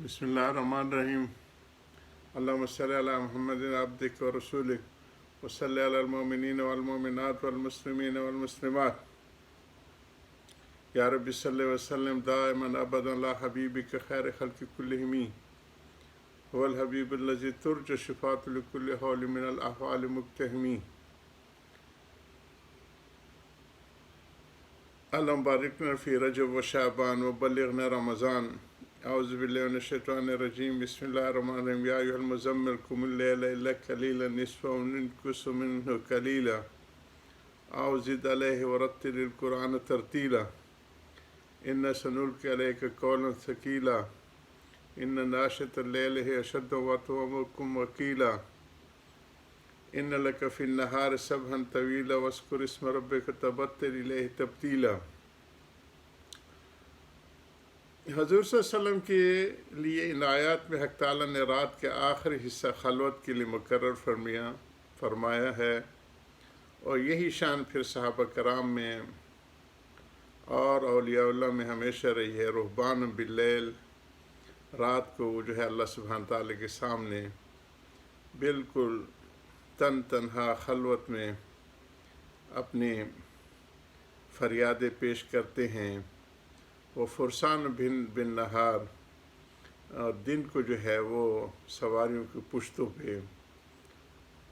बिस्मिल्लाहिर्रहमानिर्रहीम। अल्लाहुम्मा सल्लि अला मुहम्मदिन अब्दिक व रसूलिक व सल्लि अलल मोमिनीन वल मोमिनात वल मुस्लिमीन वल मुस्लिमात। या रब्बि सल्लि व सल्लिम दाइमन अबदन अला हबीबिक खैर खल्क़ि कुल्लिहिम वल हबीबुल्लज़ी तुरजा शिफ़ातु लिकुल्लि हौलि मिनल अहवालि मुक्तहिमी। अल्लाहुम्मा बारिकना फ़ी रजब व शाबान व बल्लिगना रमज़ान। औज़ु बिल्लाहि मिनश शैतानिर रजीम। बिस्मिल्लाहिर रहमानिर रहीम। या अय्युहल मुज़म्मिल क़ुमिल लैला इल्ला क़लीलन निस्फ़हु अव इंक़ुस मिन्हु क़लीला औ ज़िद अलैहि व रत्तिलिल क़ुरआन तरतीला। इन्ना सनुल्क़ि अलैका क़ौलन सक़ीला। इन्ना नाशिअतल लैलि हिय अशद्दु वतअन व क़ीला। इन्ना लका फ़िन नहारि सबहन तवीला वज़्कुर इस्म रब्बिका तबत्तल इलैहि तब्तीला। हज़ूर सल्लल्लाहु अलैहि वसल्लम के लिए इन आयात में हक़ ताला ने रात के आखिरी हिस्सा खलवत के लिए मुकर्रर फरमाया है, और यही शान फिर सहाबा कराम में और औलिया में हमेशा रही है। रुहबान बिल्लैल, रात को जो है अल्लाह सुब्हान ताला के सामने बिल्कुल तन्हा खलवत में अपनी फरियादें पेश करते हैं। वो फुरसान बिन नहार, और दिन को जो है वो सवारियों की पुश्तों पे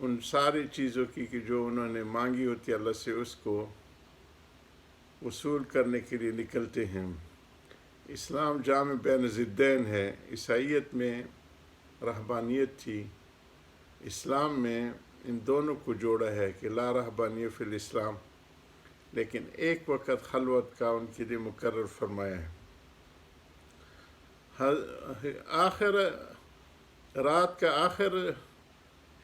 उन सारी चीज़ों की कि जो उन्होंने मांगी होती है अल्लाह से, उसको वसूल करने के लिए निकलते हैं। इस्लाम जाम बैन ज़िद्दैन है। ईसाईयत में रहबानियत थी, इस्लाम में इन दोनों को जोड़ा है कि ला रहबानियत फ़िल इस्लाम, लेकिन एक वक़्त खलवत का उनके लिए मुकर्रर फरमाया है। आखिर रात का आखिर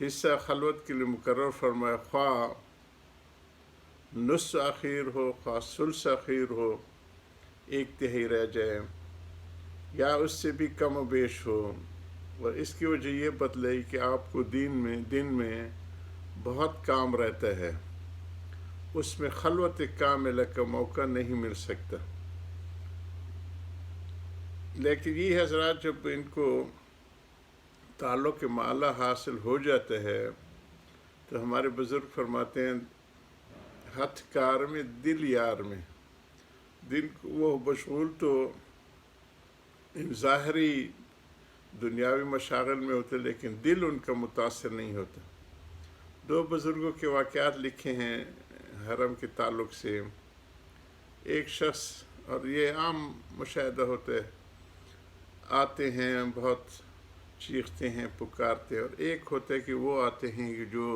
हिस्सा खलवत के लिए मुकर्रर फरमाया, ख्वाह नुस्फ़ आखिर हो, ख्वाह सुल्स आखिर हो, एक तिहाई रह जाए या उससे भी कम व बेश हो। और इसकी वजह ये बतलाई कि आपको दिन में बहुत काम रहता है, उसमें खलवत कामिला का मौका नहीं मिल सकता। लेकिन ये हज़रात जब इनको ताल्लुक़ माला हासिल हो जाता है तो हमारे बुज़ुर्ग फरमाते हैं, हथ कार में दिल यार में। दिन वो मशगूल तो इन ज़ाहरी दुनियावी मशागल में होते, लेकिन दिल उनका मुतासर नहीं होता। दो बुज़ुर्गों के वाक़यात लिखे हैं हरम के ताल्लुक़ से। एक शख्स, और ये आम मुशाहिदा होता है, आते हैं बहुत चीखते हैं पुकारते हैं, और एक होता है कि वो आते हैं कि जो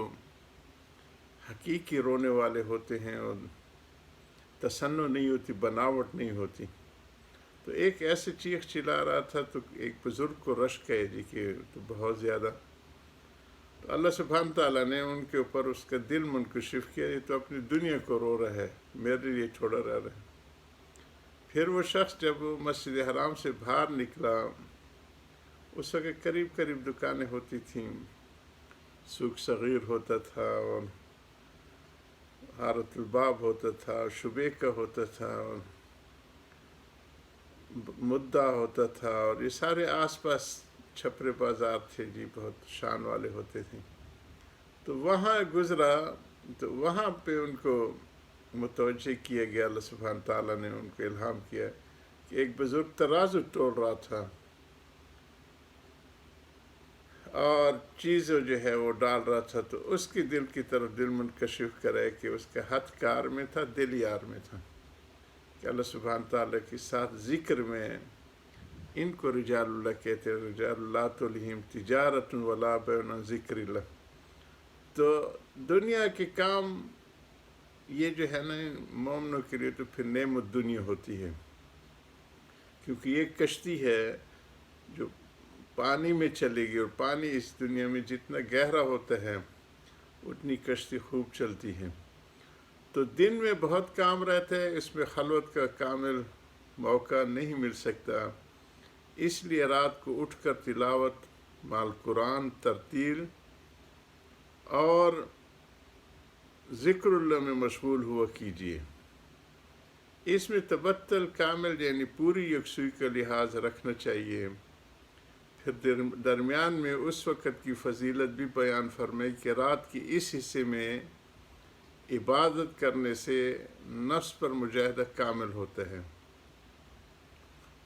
हकीकी रोने वाले होते हैं और तसन्नु नहीं होती, बनावट नहीं होती। तो एक ऐसे चीख चिल्ला रहा था तो एक बुज़ुर्ग को रश्क है जी कि तो बहुत ज़्यादा, तो अल्लाह सुब्हान ताला ने उनके ऊपर उसका दिल मुनकशिफ किया। ये तो अपनी दुनिया को रो रहा है, मेरे लिए छोड़ा रह रहा है। फिर वो शख्स जब मस्जिद हराम से बाहर निकला, उस वक्त करीब करीब दुकानें होती थीं, सूक सगीर होता था और हारतुल बाब होता था, शुबे का होता था और मुद्दा होता था, और ये सारे आसपास छपरे बाज़ार थे जी, बहुत शान वाले होते थे। तो वहाँ गुज़रा तो वहाँ पे उनको मुतवज्जे किया गया। अल्लाह सुब्हान ताला ने उनको इल्हाम किया कि एक बुज़ुर्ग तराजू तोड़ रहा था और चीज़ जो है वो डाल रहा था, तो उसकी दिल की तरफ दिल मुनकशिफ करे कि उसका हाथ कार में था, दिल यार में था। कि अल्लाह सुब्हान ताला के साथ ज़िक्र में इनको रिजालुल्लाह कहते हैं। रिजालुल्लाह तुल्हिहिम तिजारतुन वला बैउन अन ज़िक्रिल्लाह। तो दुनिया के काम ये जो है ना, मोमिनों के लिए तो फिर नेमत दुनिया होती है, क्योंकि ये कश्ती है जो पानी में चलेगी, और पानी इस दुनिया में जितना गहरा होता है उतनी कश्ती खूब चलती है। तो दिन में बहुत काम रहता है, इसमें खलवत का कामिल मौका नहीं मिल सकता। इसलिए रात को उठकर तिलावत माल कुरान तरतील और ज़िक्रुल्लाह में मशगूल हुआ कीजिए। इसमें तबत्तल कामिल यानी पूरी यकसुई का लिहाज रखना चाहिए। پھر درمیان میں اس وقت کی فضیلت بھی بیان فرمائی کہ رات کے اس حصے میں عبادت کرنے سے نفس پر مجاہدہ کامل ہوتا ہے،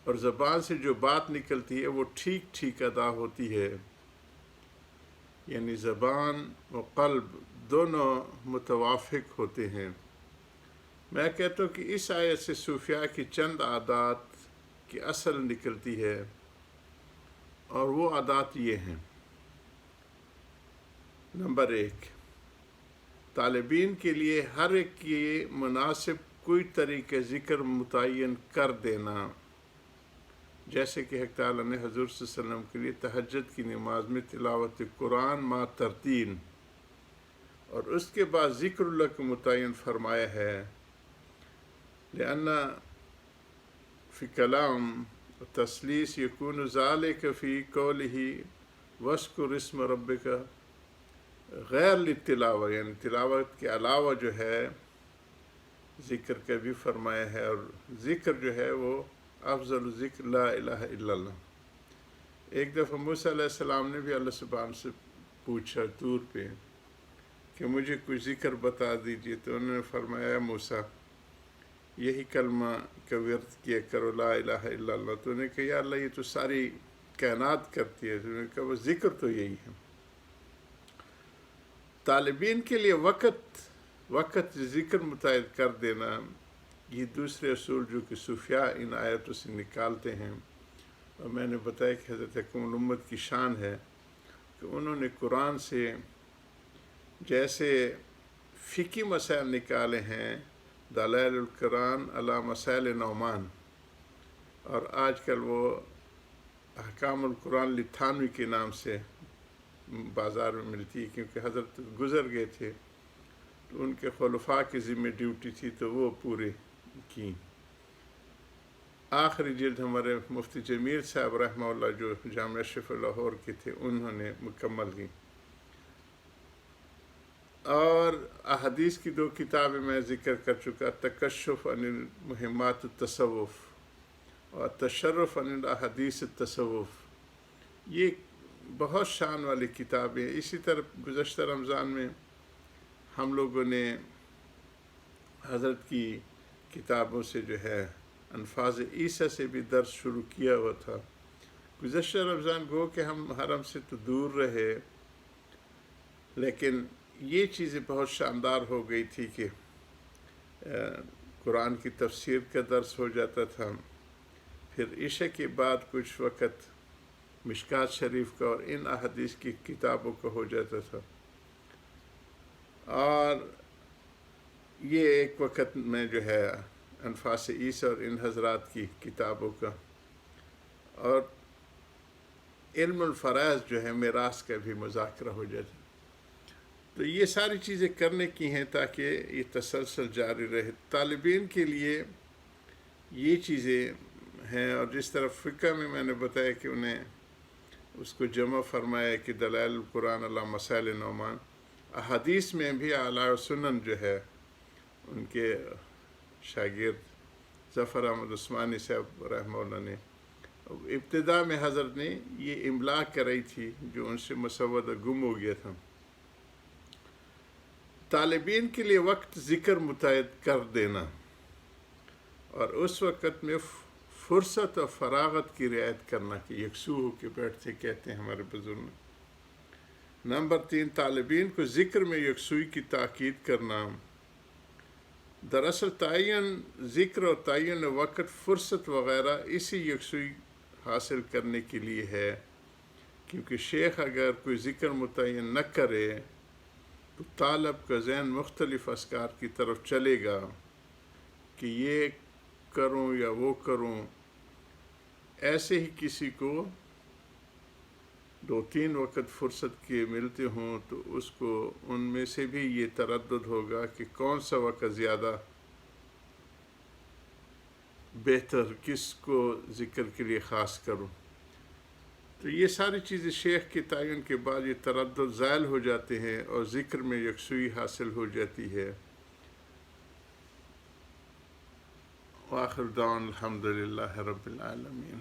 اور زبان سے جو بات نکلتی ہے وہ ٹھیک ٹھیک ادا ہوتی ہے، یعنی زبان و قلب دونوں متوافق ہوتے ہیں۔ میں کہتا ہوں کہ اس آیت سے صوفیاء کی چند عادات کی اصل نکلتی ہے، اور وہ عادات یہ ہیں۔ نمبر 1، طالبین کے لیے ہر ایک کی مناسب کوئی طریقہ ذکر متعین کر دینا، جیسے کہ حق تعالیٰ نے حضور صلی اللہ علیہ وسلم کے لیے تہجد کی نماز میں تلاوت قرآن مع ترتیل اور اس کے بعد ذکر اللہ کو متعین فرمایا ہے، لأن فی کلام تسلیس یکون ذالک فی قولہ وذکر اسم ربک غیر للتلاوہ، یعنی تلاوت کے علاوہ جو ہے ذکر کا بھی فرمایا ہے، اور ذکر جو ہے وہ افضل ذکر لا الہ الا اللہ۔ ایک دفعہ موسیٰ علیہ السلام نے بھی اللہ سبحانہ سے پوچھا طور پہ کہ مجھے کوئی ذکر بتا دیجیے، تو انہوں نے فرمایا موسیٰ یہی کلمہ کا ورد کیا کرو لا الہ الا اللہ۔ تو انہوں نے کہا یا اللہ یہ تو ساری کائنات کرتی ہے، تو انہوں نے کہا وہ ذکر تو یہی ہے۔ طالبین کے لیے وقت ذکر متعین کر دینا، یہ دوسرے اصول جو کہ صوفیاء ان آیتوں سے نکالتے ہیں، اور میں نے بتایا کہ حضرت اکمل الامت کی شان ہے کہ انہوں نے قرآن سے جیسے فقہی مسائل نکالے ہیں، دلائل القرآن علی مسائل نعمان، اور آج کل وہ احکام القرآن لتھانوی کے نام سے بازار میں ملتی ہے، کیونکہ حضرت گزر گئے تھے تو ان کے خلفاء کی ذمہ ڈیوٹی تھی تو وہ پورے کی۔ آخری جلد ہمارے مفتی جمیل صاحب رحمہ اللہ جو جامعہ اشرف لاہور کے تھے انہوں نے مکمل کی، اور احادیث کی 2 کتابیں میں ذکر کر چکا، تکشف عن مہمات التصوف اور تشرف عن احادیث التصوف، یہ بہت شان والی کتابیں۔ اسی طرح گزشتہ رمضان میں ہم لوگوں نے حضرت کی کتابوں سے جو ہے انفاظ عیسیٰ سے بھی درس شروع کیا ہوا تھا۔ گزشتہ رمضان گو کہ ہم حرم سے تو دور رہے، لیکن یہ چیزیں بہت شاندار ہو گئی تھی کہ قرآن کی تفسیر کا درس ہو جاتا تھا، پھر عشاء کے بعد کچھ وقت مشکات شریف کا اور ان احادیث کی کتابوں کا ہو جاتا تھا، اور یہ ایک وقت میں جو ہے انفاس عیسیٰ اور ان حضرات کی کتابوں کا، اور علم الفرائض جو ہے میراث کا بھی مذاکرہ ہو جاتا۔ تو یہ ساری چیزیں کرنے کی ہیں تاکہ یہ تسلسل جاری رہے۔ طالبین کے لیے یہ چیزیں ہیں، اور جس طرح فقہ میں نے بتایا کہ انہیں اس کو جمع فرمایا کہ دلائل القرآن علی مسائل نعمان، احادیث میں بھی اعلیٰ سنن جو ہے ان کے شاگرد ظفر احمد عثمانی صاحب رحمہ اللہ نے ابتدا میں حضرت نے یہ املا کرائی تھی جو ان سے مسودہ گم ہو گیا تھا۔ طالبین کے لیے وقت ذکر متعین کر دینا، اور اس وقت میں فرصت اور فراغت کی رعایت کرنا کہ یکسو ہو کے بیٹھتے کہتے ہیں ہمارے بزرگ۔ نمبر 3، طالبین کو ذکر میں یکسوئی کی تاکید کرنا۔ دراصل تعین ذکر اور تعین وقت، فرصت وغیرہ اسی یکسوئی حاصل کرنے کے لیے ہے، کیونکہ شیخ اگر کوئی ذکر متعین نہ کرے تو طالب کا ذہن مختلف افکار کی طرف چلے گا کہ یہ کروں یا وہ کروں۔ ایسے ہی کسی کو 2-3 وقت فرصت کے ملتے ہوں تو اس کو ان میں سے بھی یہ تردد ہوگا کہ کون سا وقت زیادہ بہتر، کس کو ذکر کے لیے خاص کروں۔ تو یہ ساری چیزیں شیخ کے تعین کے بعد یہ تردد زائل ہو جاتے ہیں اور ذکر میں یکسوئی حاصل ہو جاتی ہے۔ وآخر دعوانا الحمدللہ رب العالمین۔